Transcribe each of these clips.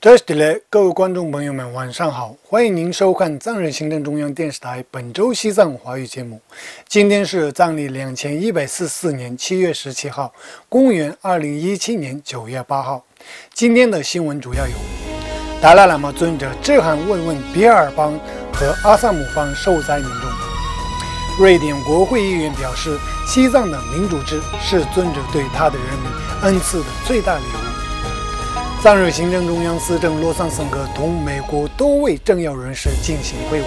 这是的，各位观众朋友们，晚上好！欢迎您收看藏人行政中央电视台本周西藏华语节目。今天是藏历2144年7月17号，公元2017年9月8号。今天的新闻主要有：达赖喇嘛尊者致函慰问比尔邦和阿萨姆邦受灾民众；瑞典国会议员表示，西藏的民主制是尊者对他的人民恩赐的最大礼物。藏日行政中央司政洛桑森格同美国多位政要人士进行会晤。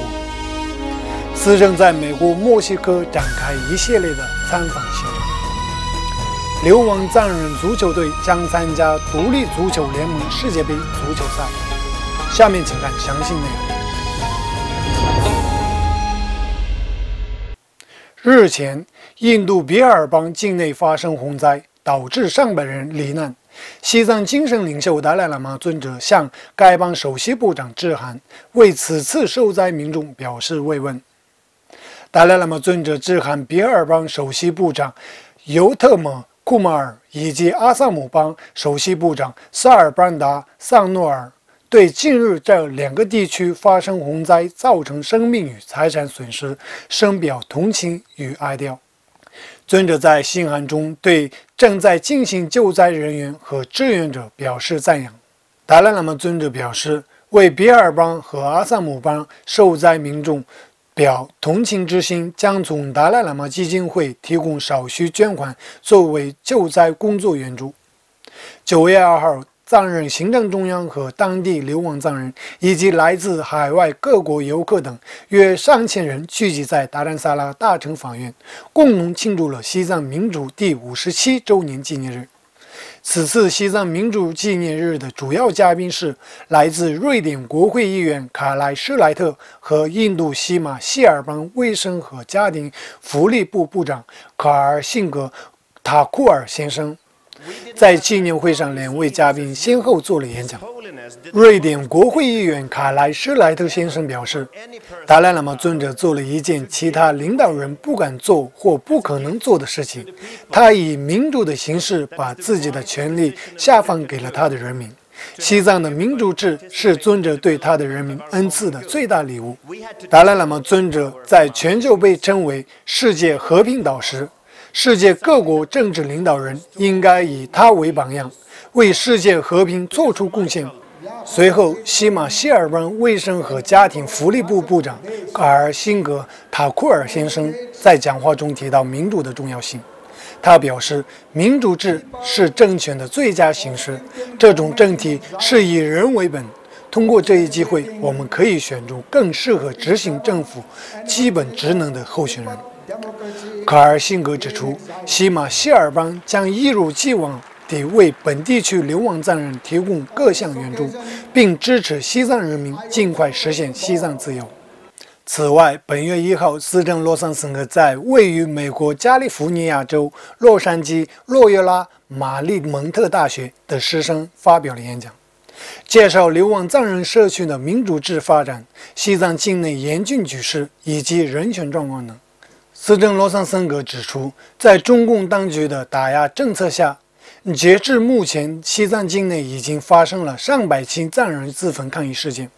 司政在美国墨西哥展开一系列的参访行程。流亡藏人足球队将参加独立足球联盟世界杯足球赛。下面请看详细内容。日前，印度比尔邦境内发生洪灾，导致上百人罹难。西藏精神领袖达赖喇嘛尊者向该邦首席部长致函，为此次受灾民众表示慰问。达赖喇嘛尊者致函比尔邦首席部长尤特么库马尔以及阿萨姆邦首席部长萨尔班达桑诺尔，对近日这两个地区发生洪灾造成生命与财产损失深表同情与哀悼。尊者在信函中对正在进行救灾人员和志愿者表示赞扬。达赖喇嘛尊者表示，为比尔邦和阿萨姆邦受灾民众表同情之心，将从达赖喇嘛基金会提供少许捐款作为救灾工作援助。9月2号，藏人行政中央和当地流亡藏人以及来自海外各国游客等约上千人聚集在达兰萨拉大乘法院，共同庆祝了西藏民主第57周年纪念日。此次西藏民主纪念日的主要嘉宾是来自瑞典国会议员卡莱施莱特和印度西马希尔邦卫生和家庭福利部部长卡尔辛格塔库尔先生。在纪念会上，两位嘉宾先后做了演讲。瑞典国会议员卡莱施莱特先生表示，达赖喇嘛尊者做了一件其他领导人不敢做或不可能做的事情，他以民主的形式把自己的权利下放给了他的人民。西藏的民主制是尊者对他的人民恩赐的最大礼物。达赖喇嘛尊者在全球被称为世界和平导师，世界各国政治领导人应该以他为榜样，为世界和平做出贡献。随后，西马希尔邦卫生和家庭福利部部长卡尔辛格塔库尔先生在讲话中提到民主的重要性。他表示，民主制是政权的最佳形式，这种政体是以人为本。通过这一机会，我们可以选出更适合执行政府基本职能的候选人。卡尔辛格指出，西马希尔邦将一如既往地为本地区流亡藏人提供各项援助，并支持西藏人民尽快实现西藏自由。此外，本月1号，司政洛桑森格在位于美国加利福尼亚州洛杉矶洛约拉玛丽蒙特大学的师生发表了演讲，介绍流亡藏人社区的民主制发展、西藏境内严峻局势以及人权状况等。司政洛桑森格指出，在中共当局的打压政策下，截至目前，西藏境内已经发生了上百起藏人自焚抗议事件。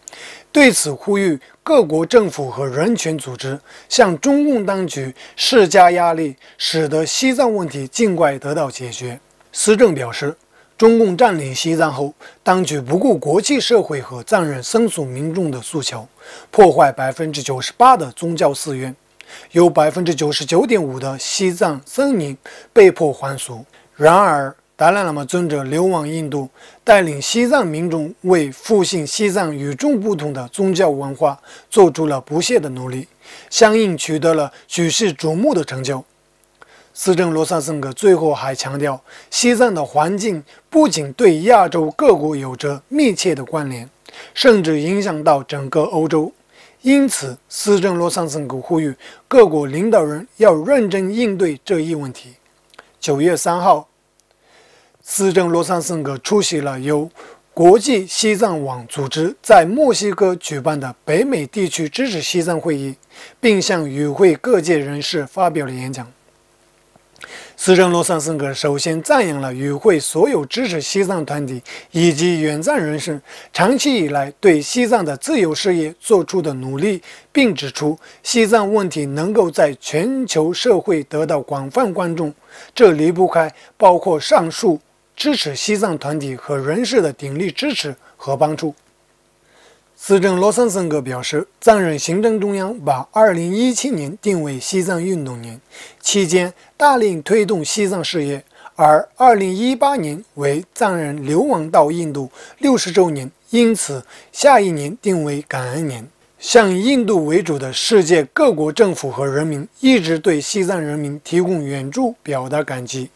对此，呼吁各国政府和人权组织向中共当局施加压力，使得西藏问题尽快得到解决。司政表示，中共占领西藏后，当局不顾国际社会和藏人僧俗民众的诉求，破坏98%的宗教寺院。有99.5%的西藏僧尼被迫还俗。然而，达赖喇嘛尊者流亡印度，带领西藏民众为复兴西藏与众不同的宗教文化做出了不懈的努力，相应取得了举世瞩目的成就。司政罗萨森格最后还强调，西藏的环境不仅对亚洲各国有着密切的关联，甚至影响到整个欧洲。因此，司政罗桑森格呼吁各国领导人要认真应对这一问题。9月3号，司政罗桑森格出席了由国际西藏网组织在墨西哥举办的北美地区支持西藏会议，并向与会各界人士发表了演讲。司政罗桑森格首先赞扬了与会所有支持西藏团体以及援藏人士长期以来对西藏的自由事业做出的努力，并指出西藏问题能够在全球社会得到广泛关注，这离不开包括上述支持西藏团体和人士的鼎力支持和帮助。司政罗桑森格表示，藏人行政中央把2017年定为西藏运动年，期间大力推动西藏事业，而2018年为藏人流亡到印度60周年，因此下一年定为感恩年。向印度为主的世界各国政府和人民一直对西藏人民提供援助表达感激。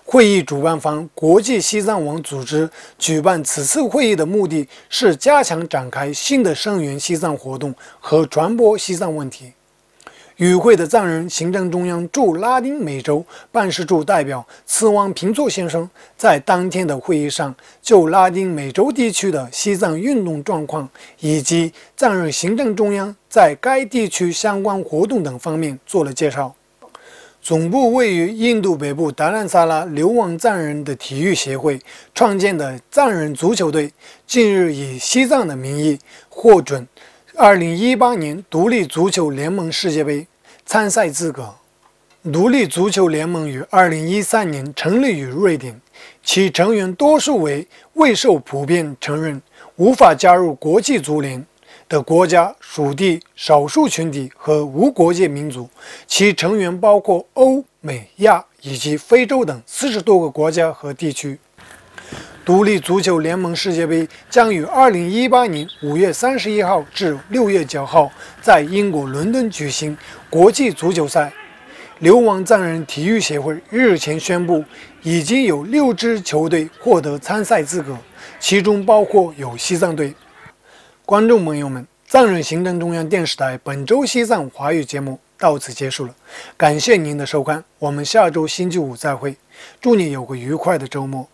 会议主办方国际西藏网组织举办此次会议的目的是加强展开新的声援西藏活动和传播西藏问题。与会的藏人行政中央驻拉丁美洲办事处代表次旺平措先生在当天的会议上就拉丁美洲地区的西藏运动状况以及藏人行政中央在该地区相关活动等方面做了介绍。总部位于印度北部达兰萨拉流亡藏人的体育协会创建的藏人足球队，近日以西藏的名义获准2018年独立足球联盟世界杯参赛资格。独立足球联盟于2013年成立于瑞典，其成员多数为未受普遍承认、无法加入国际足联的国家、属地、少数群体和无国界民族，其成员包括欧美亚以及非洲等40多个国家和地区。独立足球联盟世界杯将于2018年5月31号至6月9号在英国伦敦举行国际足球赛。流亡藏人体育协会日前宣布，已经有6支球队获得参赛资格，其中包括有西藏队。观众朋友们，藏人行政中央电视台本周西藏华语节目到此结束了，感谢您的收看，我们下周星期五再会，祝你有个愉快的周末。